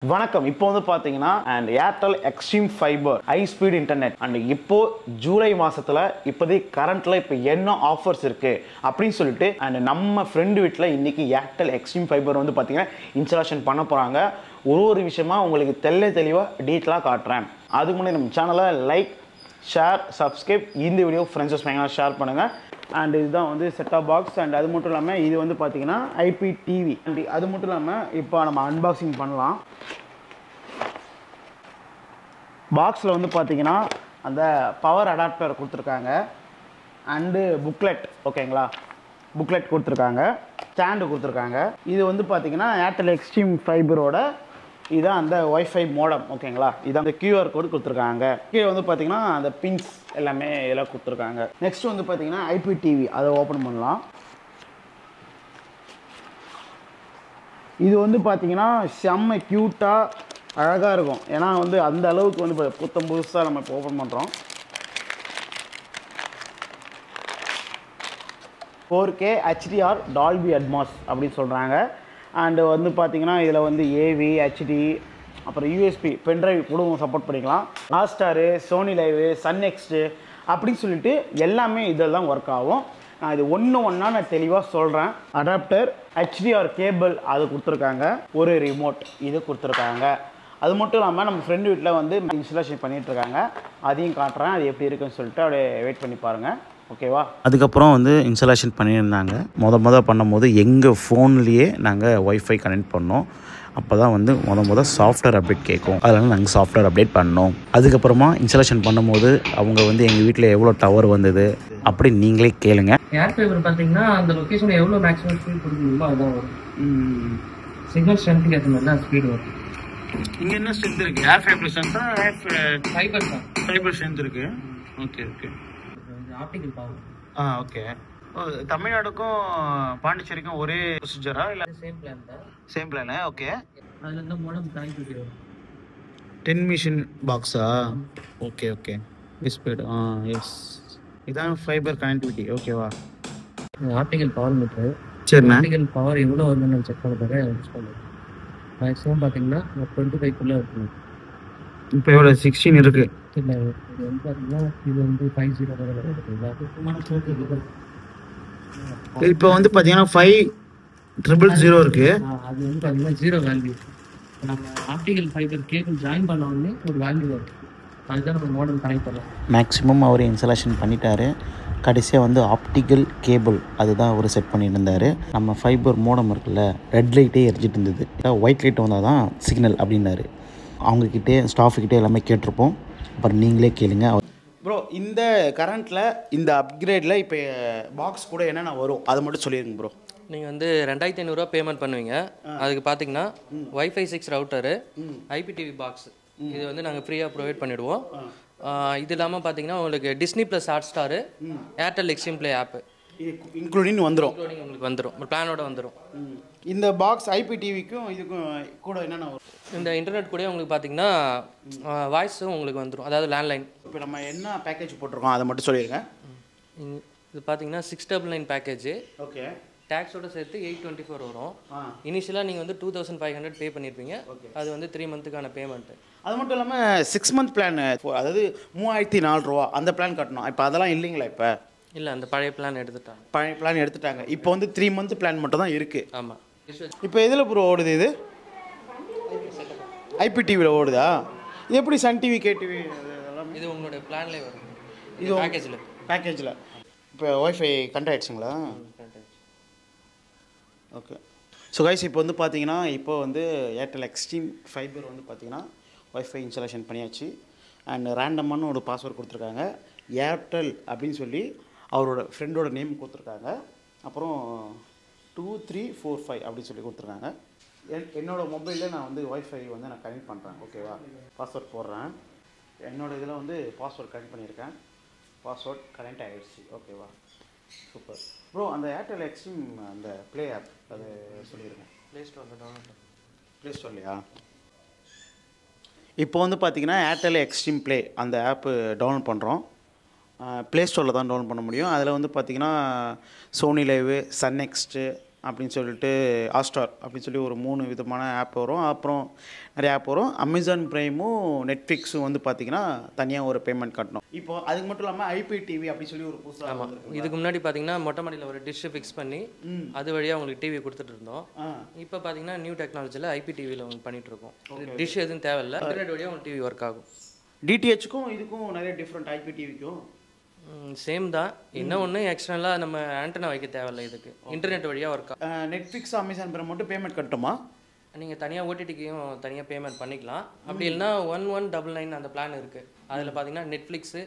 வணக்கம். இப்போ வந்து பார்த்தீங்கன்னா and Airtel extreme fibre high speed internet and இப்போ ஜூலை மாசத்துல இப்போதைக்கு கரண்ட்ல இப்போ என்ன ஆஃபர்ஸ் இருக்கு அப்படின்னு சொல்லிட்டு அண்ட் நம்ம ஃப்ரெண்டு வீட்டில் இன்னைக்கு ஏர்டெல் எக்ஸ்ட்ரீம் ஃபைபர் வந்து பார்த்தீங்கன்னா இன்ஸ்டாலேஷன் பண்ண போறாங்க. ஒரு விஷயமா உங்களுக்கு தெளிவாக டீட்டெயிலாக காட்டுறேன். அதுக்கு முன்னாடி நம்ம சேனலை லைக் ஷேர் சப்ஸ்கிரைப் இந்த வீடியோ ஃப்ரெண்ட்ஸஸ் பயங்கரமாக ஷேர் பண்ணுங்க. அண்ட் இதுதான் வந்து செட்டாப் பாக்ஸ் அண்ட் அது மட்டும் இல்லாமல் இது வந்து பார்த்தீங்கன்னா ஐபிடிவி அண்ட் அது மட்டும் இல்லாமல் இப்போ நம்ம அன்பாக்சிங் பண்ணலாம். பாக்ஸில் வந்து பார்த்தீங்கன்னா அந்த பவர் அடாப்டர் கொடுத்துருக்காங்க அண்டு புக்லெட் ஓகேங்களா, புக்லெட் கொடுத்துருக்காங்க, ஸ்டாண்டு கொடுத்துருக்காங்க. இது வந்து பார்த்தீங்கன்னா ஏர்டெல் எக்ஸ்ட்ரீம் ஃபைபரோட இதுதான் அந்த ஒய்ஃபை மோடம் ஓகேங்களா. இதான் அந்த கியூஆர் கோடு கொடுத்துருக்காங்க. கீழே வந்து பார்த்தீங்கன்னா அந்த பின்ஸ் எல்லாமே இதெல்லாம் கொடுத்துருக்காங்க. நெக்ஸ்ட் வந்து பார்த்தீங்கன்னா ஐபிடிவி அதை ஓப்பன் பண்ணலாம். இது வந்து பார்த்தீங்கன்னா செம்ம க்யூட்டாக அழகாக இருக்கும். ஏன்னா வந்து அந்த அளவுக்கு வந்து புதுசாக நம்ம இப்போ ஓப்பன் பண்ணுறோம். 4K HDR டால்பி அட்மாஸ் அப்படின்னு சொல்கிறாங்க. அண்டு வந்து பார்த்தீங்கன்னா இதில் வந்து AV HD அப்புறம் USB பென்ட்ரைவ் கூட சப்போர்ட் பண்ணிக்கலாம். Hotstar, Sony Liv, Sun Next அப்படின்னு சொல்லிட்டு எல்லாமே இதெல்லாம் ஒர்க் ஆகும். நான் இது ஒன்றா நான் தெளிவாக சொல்கிறேன். அடாப்டர், HDR கேபிள் அது கொடுத்துருக்காங்க, ஒரு ரிமோட் இது கொடுத்துருக்காங்க. அது மட்டும் இல்லாமல் நம்ம ஃப்ரெண்டு வீட்டில் வந்து இன்ஸ்டாலேஷன் பண்ணிகிட்ருக்காங்க. அதையும் காட்டுறேன், அது எப்படி இருக்குன்னு சொல்லிட்டு அப்படியே வெயிட் பண்ணி பாருங்கள் ஓகேவா. அதுக்கப்புறம் வந்து இன்ஸ்டாலேஷன் பண்ணியிருந்தாங்க. பண்ணும்போது எங்கள் ஃபோன்லேயே நாங்கள் ஒய்ஃபை கனெக்ட் பண்ணோம். அப்போ தான் வந்து சாஃப்ட்வேர் அப்டேட் கேட்கும். அதனால் நாங்கள் சாஃப்ட்வேர் அப்டேட் பண்ணோம். அதுக்கப்புறமா இன்ஸ்டாலேஷன் பண்ணும்போது அவங்க வந்து எங்கள் வீட்டில் எவ்வளோ டவர் வந்தது அப்படி நீங்களே கேளுங்க. ஏர் ஃபைபர் பார்த்தீங்கன்னா அந்த லொக்கேஷன் எவ்வளோ மேக்ஸிமம் ஸ்பீட் கொடுக்கணுமோ அதுதான் வரும். சிக்னல் ஸ்ட்ரென்த்துக்கு ஏற்ற மாதிரி தான் ஸ்பீட் வரும். இங்கே என்ன ஸ்ட்ரென்த் இருக்குது? ஏர் ஃபைபர் ஸ்ட்ரென்த்தா? ஃபைபர் தான், ஃபைபர் ஸ்ட்ரென்த் இருக்குது. Okay okay. Optical power. Okay. தமிழ்நாடுக்கும் பாண்டிச்சேரிக்கும் ஒரே ப்ரொசீஜரா இல்லை சேம் பிளான் தான்? Same plan. ஓகே. அதில் இருந்து மோடம் கனெக்டிவிட்டி வரும். 10 மிஷின் பாக்ஸா? Okay okay. Displayed yes. இதான் ஃபைபர் கனெக்டிவிட்டி ஓகேவா. Optical power meter. சரிண்ணா. ஆப்டிகல் பவர் எவ்வளோ வருதுன்னு செக் பண்ண பிறகு யூஸ் பண்ணுவோம். மேக்ஸிமம் பார்த்தீங்கன்னா 25 இருக்கணும். இப்போ எவ்வளோ 16 இருக்கு? இல்லை, இது வந்து பார்த்தீங்கன்னா இது வந்து 50 இப்போ வந்து பார்த்தீங்கன்னா 5000 இருக்கு. அது வந்து பார்த்தீங்கன்னா 0 வேல்யூ. நம்ம ஆப்டிகல் ஃபைபர் கேபிள் ஜாயின் பண்ண உடனே ஒரு வேல்யூ வரும். அதுதான் நம்ம மாடல் கனெக்ட் பண்ணலாம். மேக்ஸிமம் அவர் இன்ஸ்டாலேஷன் பண்ணிட்டாரு. கடைசியாக வந்து ஆப்டிக்கல் கேபிள் அதுதான் அவர் செட் பண்ணியிருந்தார். நம்ம ஃபைபர் மோடம் இருக்குல்ல, ரெட் லைட்டே எரிஞ்சிட்டு இருந்தது. ஒயிட் லைட் வந்தால் தான் சிக்னல் அப்படின்னாரு. அவங்கக்கிட்டே ஸ்டாஃப்கிட்டே எல்லாமே கேட்டிருப்போம். அப்புறம் நீங்களே கேளுங்க. ப்ரோ, இந்த கரண்ட்டில் இந்த அப்கிரேடில் இப்போ பாக்ஸ் கூட என்னென்ன வரும் அதை மட்டும் சொல்லிடுங்க ப்ரோ. நீங்கள் வந்து 2500 பேமெண்ட் பண்ணுவீங்க. அதுக்கு பார்த்தீங்கன்னா வைஃபை 6 ரவுட்டரு, ஐபிடிவி பாக்ஸ் இது வந்து நாங்கள் ஃப்ரீயாக ப்ரொவைட் பண்ணிவிடுவோம். இது இல்லாமல் பார்த்தீங்கன்னா உங்களுக்கு Disney plus Hotstar, Airtel Xstream play app including வந்துடும். உங்களுக்கு வந்துடும், ஒரு பிளானோட வந்துடும். இந்த பாக்ஸ் ஐபிடிவிக்கும் இதுக்கும் கூட என்னென்ன வரும்? இந்த இன்டர்நெட் கூட உங்களுக்கு பார்த்தீங்கன்னா வாய்ஸும் உங்களுக்கு வந்துடும், அதாவது லேண்ட்லைன். இப்போ நம்ம என்ன பேக்கேஜ் போட்டிருக்கோம் அதை மட்டும் சொல்லிடுங்க. இது பார்த்தீங்கன்னா 699 பேக்கேஜ். ஓகே. டேக்ஸோட சேர்த்து 824 வரும். இனிஷியலாக நீங்கள் வந்து 2500 பே பண்ணியிருப்பீங்க. அது வந்து 3 மந்த்துக்கான பேமெண்ட்டு. அது மட்டும் இல்லாமல் 6 மந்த் பிளான், அதாவது 3004 ரூபா அந்த பிளான் கட்டணும். இப்போ அதெல்லாம் இல்லைங்களா? இப்போ இல்லை, அந்த பழைய பிளான் எடுத்துட்டாங்க. பழைய பிளான் எடுத்துட்டாங்க. இப்போ வந்து 3 மந்த் பிளான் மட்டும் தான் இருக்குது. ஆமாம். இப்போ எதில் ப்ரோ ஓடுது? இது ஐபிடிவியில் ஓடுதா? இது எப்படி சன் டிவி கேடிவி இதெல்லாம்? இது உங்களுடைய பிளான்லேயே வரும். இது பேக்கேஜில் இப்போ ஒய்ஃபை கனெக்ட் ஆகிடுச்சிங்களா? ஓகே. ஸோ கைஸ், இப்போ வந்து பார்த்தீங்கன்னா இப்போ வந்து ஏர்டெல் எக்ஸ்ட்ரீம் ஃபைபர் வந்து பார்த்தீங்கன்னா ஒய்ஃபை இன்ஸ்டாலேஷன் பண்ணியாச்சு. அண்ட் ரேண்டமான ஒரு பாஸ்வேர்ட் கொடுத்துருக்காங்க. ஏர்டெல் அப்படின்னு சொல்லி அவரோட ஃப்ரெண்டோட நேம் கொடுத்துருக்காங்க. அப்புறம் 2345 அப்படின்னு சொல்லி கொடுத்துருக்காங்க. என்னோடய மொபைலில் நான் வந்து ஒய்ஃபை வந்து நான் கனெக்ட் பண்ணுறேன் ஓகேவா. பாஸ்வேர்ட் போடுறேன். என்னோடய இதில் வந்து பாஸ்வேர்ட் கனெக்ட் பண்ணியிருக்கேன். பாஸ்வேர்ட் கனெக்ட் ஆகிடுச்சு ஓகேவா. Super bro. அந்த ஏர்டெல் எக்ஸ்ட்ரீம் அந்த ப்ளே ஆப் அது சொல்லிடுங்க. ப்ளே ஸ்டோரில் டவுன்லோட். ப்ளே ஸ்டோர்லையா? இப்போ வந்து பார்த்தீங்கன்னா ஏர்டெல் எக்ஸ்ட்ரீம் ப்ளே அந்த ஆப்பு டவுன்லோட் பண்ணுறோம். ப்ளே ஸ்டோரில் தான் டவுன்லோட் பண்ண முடியும். அதில் வந்து பார்த்தீங்கன்னா சோனி லைவு, சன் நெக்ஸ்ட்டு, அப்படின்னு சொல்லிட்டு ஹாட்ஸ்டார் அப்படின்னு சொல்லி ஒரு 3 விதமான ஆப் வரும். அப்புறம் நிறைய ஆப் வரும். அமேசான் ப்ரைமும் நெட்ஃப்ளிக்ஸும் வந்து பார்த்தீங்கன்னா தனியாக ஒரு பேமெண்ட் கட்டணும். இப்போ அதுக்கு மட்டும் இல்லாமல் IPTV அப்படின்னு சொல்லி ஒரு புதுசாக ஆமாம், இதுக்கு முன்னாடி பார்த்தீங்கன்னா மொட்டை மாடியில் ஒரு டிஷ்ஷு ஃபிக்ஸ் பண்ணி அது வழியாக உங்களுக்கு டிவி கொடுத்துட்டு இருந்தோம். இப்போ பார்த்தீங்கன்னா நியூ டெக்னாலஜியில் IPTVயில் உங்களுக்கு பண்ணிட்டு இருக்கோம். டிஷ் எதுவும் தேவையில்லை, இன்டர்நெட் வழியாக உங்களுக்கு டிவி ஒர்க் ஆகும். DTHக்கும் இதுக்கும் நிறைய டிஃப்ரெண்ட் IPTVக்கும் சேம் தான். என்ன ஒன்று எக்ஸ்டர்னலாக நம்ம ஆண்டனா வைக்க தேவையில்லை, இதுக்கு இன்டர்நெட் வழியாக ஒர்க் ஆகும். நெட்ஃப்ளிக்ஸ் அமேசான் பிரைம் மட்டும் பேமெண்ட் கட்டுமா? நீங்கள் தனியாக OTTக்கும் தனியாக பேமெண்ட் பண்ணிக்கலாம். அப்படி இல்லைனா 1199 அந்த பிளான் இருக்குது. அதில் பார்த்தீங்கன்னா Netflix,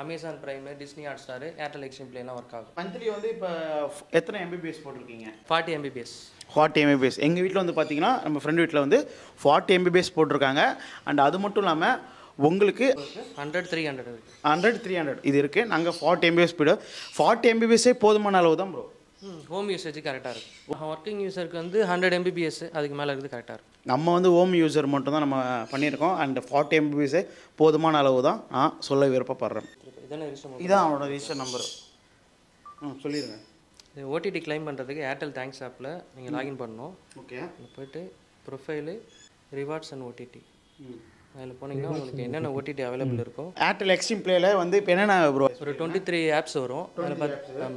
Amazon Prime, Disney Hotstar, Airtel Xstream பிளேலாம் ஒர்க் ஆகும். மந்த்லி வந்து இப்போ எத்தனை MBPS போட்டிருக்கீங்க? 40 MBPS. 40 MBPS. எங்கள் வீட்டில் வந்து பார்த்தீங்கன்னா நம்ம ஃப்ரெண்ட் வீட்டில் வந்து 40 MBPS போட்டிருக்காங்க. அண்ட் அது மட்டும் இல்லாமல் உங்களுக்கு 100 300 இருக்குது. 100 300 இது இருக்குது. நாங்கள் 40 MBPS ஸ்பீடு 40 MBPSே போதுமான அளவு தான் ப்ரோ. ஹோம் யூசேஜ் கரெக்டாக இருக்கும். ஒர்க்கிங் யூஸருக்கு வந்து 100 MBPS அதுக்கு மேலே இருக்குது கரெக்டாக இருக்கும். நம்ம வந்து ஹோம் யூசர் மட்டும் தான் நம்ம பண்ணியிருக்கோம். அண்ட் 40 MBPSே போதுமான அளவு தான் நான் சொல்ல விருப்பப்படுறேன். இதான் அவனோட ரிஜிஸ்டர் நம்பர். சொல்லிடுங்க. இது OTT கிளைம் பண்ணுறதுக்கு ஏர்டெல் தேங்க்ஸ் ஆப்பில் நீங்கள் லாகின் பண்ணணும். ஓகே, போய்ட்டு ப்ரொஃபைலு, ரிவார்ட்ஸ் அண்ட் OTT அதில் போனீங்கன்னா உங்களுக்கு என்னென்ன OTT அவைலபிள் இருக்கும். ஏர்டெல் எக்ஸ்ட்ரீம் பிளேயில் வந்து இப்போ என்னென்ன ப்ரோ ஒரு 23 ஆப்ஸ் வரும்.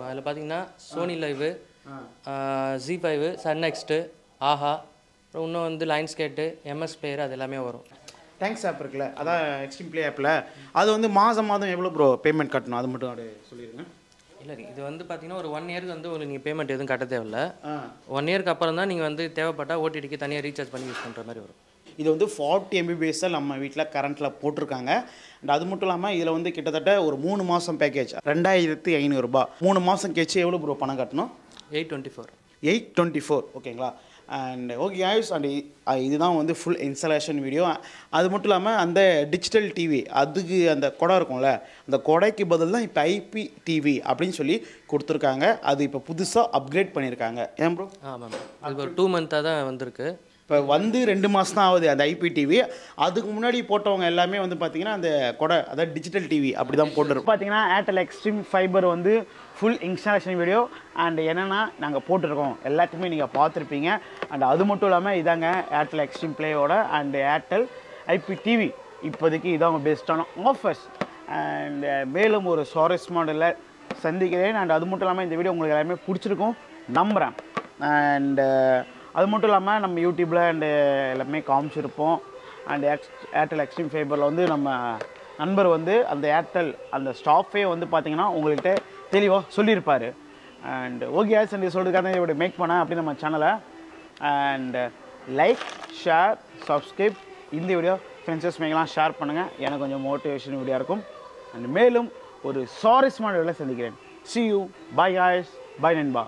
அதில் பார்த்தீங்கன்னா Sony Liv, Z5, Sun Next, Aha, அப்புறம் இன்னும் வந்து லைன்ஸ் கேட்டு, MS பிளேயர், அது எல்லாமே வரும். தேங்க்ஸ் ஆப் இருக்குல்ல, அதான் எக்ஸ்ட்ரீம் பிளே ஆப்பில். அது வந்து மாதம் எவ்வளோ ப்ரோ பேமெண்ட் கட்டணும் அது மட்டும் அப்படியே சொல்லிடுங்க. இல்லை, இது வந்து பார்த்தீங்கன்னா ஒரு 1 இயருக்கு வந்து உங்களுக்கு நீங்கள் பேமெண்ட் எதுவும் கட்ட தேவையில்ல. 1 இயருக்கு அப்புறம் தான் நீங்கள் வந்து தேவைப்பட்டால் OTTக்கு தனியாக ரீசார்ஜ் பண்ணி யூஸ் பண்ணுற மாதிரி வரும். இது வந்து 40 MBPS தான் நம்ம வீட்டில் கரண்ட்டில் போட்டிருக்காங்க. அண்ட் அது மட்டும் இல்லாமல் இதில் வந்து கிட்டத்தட்ட ஒரு 3 மாதம் பேக்கேஜ் 2500 ரூபாய். 3 மாதம் கழிச்சு எவ்வளோ ப்ரோ பணம் கட்டணும்? 824. ஓகேங்களா? And okay ஆயுஸ். அண்ட் இதுதான் வந்து ஃபுல் இன்ஸ்டாலேஷன் வீடியோ. அது மட்டும் இல்லாமல் அந்த டிஜிட்டல் டிவி அதுக்கு அந்த கொடை இருக்கும்ல, அந்த கொடைக்கு பதில் தான் இப்போ IPTV அப்படின்னு சொல்லி கொடுத்துருக்காங்க. அது இப்போ புதுசாக அப்கிரேட் பண்ணியிருக்காங்க. ஏன் ப்ரோ? ஆமாம், அது ஒரு 2 மந்த்தாக தான் வந்திருக்கு. இப்போ வந்து 2 மாதம் தான் ஆகுது அந்த IPTV. அதுக்கு முன்னாடி போட்டவங்க எல்லாமே வந்து பார்த்தீங்கன்னா அந்த கொடை, அதாவது டிஜிட்டல் டிவி அப்படி தான் போட்டுருக்கோம். பார்த்தீங்கன்னா ஏர்டெல் எக்ஸ்ட்ரீம் ஃபைபர் வந்து ஃபுல் இன்ஸ்டாலேஷன் வீடியோ அண்ட் என்னென்னா நாங்கள் போட்டிருக்கோம் எல்லாத்துக்குமே நீங்கள் பார்த்துருப்பீங்க. அண்ட் அது மட்டும் இல்லாமல் இதாங்க ஏர்டெல் எக்ஸ்ட்ரீம் பிளேயோட அண்ட் ஏர்டெல் IPTV இப்போதைக்கு இதான் பெஸ்ட்டான ஆஃபர்ஸ். அண்ட் மேலும் ஒரு சுவாரஸ்யமான சந்திக்கிறேன். அண்ட் அது மட்டும் இல்லாமல் இந்த வீடியோ உங்களுக்கு எல்லாமே பிடிச்சிருக்கும் நம்புகிறேன். அண்ட் அது மட்டும் இல்லாமல் நம்ம யூடியூப்பில் அண்டு எல்லாமே காமிச்சிருப்போம். அண்ட் ஏர்டெல் எக்ஸ்ட்ரீம் ஃபைபரில் வந்து நம்ம நண்பர் வந்து அந்த ஏர்டெல் அந்த ஸ்டாஃபே வந்து பார்த்திங்கன்னா உங்கள்கிட்ட தெளிவாக சொல்லியிருப்பார். அண்ட் ஓகே ஆஸ் அண்ட் சொல்கிறதுக்காக தான் இதை மேக் பண்ணேன் அப்படி நம்ம சேனலை. அண்ட் லைக், ஷேர், சப்ஸ்கிரைப், இந்த வீடியோ ஃப்ரெண்ட்ஸஸ் மேக்கெல்லாம் ஷேர் பண்ணுங்கள். எனக்கு கொஞ்சம் மோட்டிவேஷன் வீடியோ இருக்கும். அண்ட் மேலும் ஒரு சுவாரஸ்யமான வீடியோவில் சந்திக்கிறேன். See you. Bye guys. Bye நண்பா.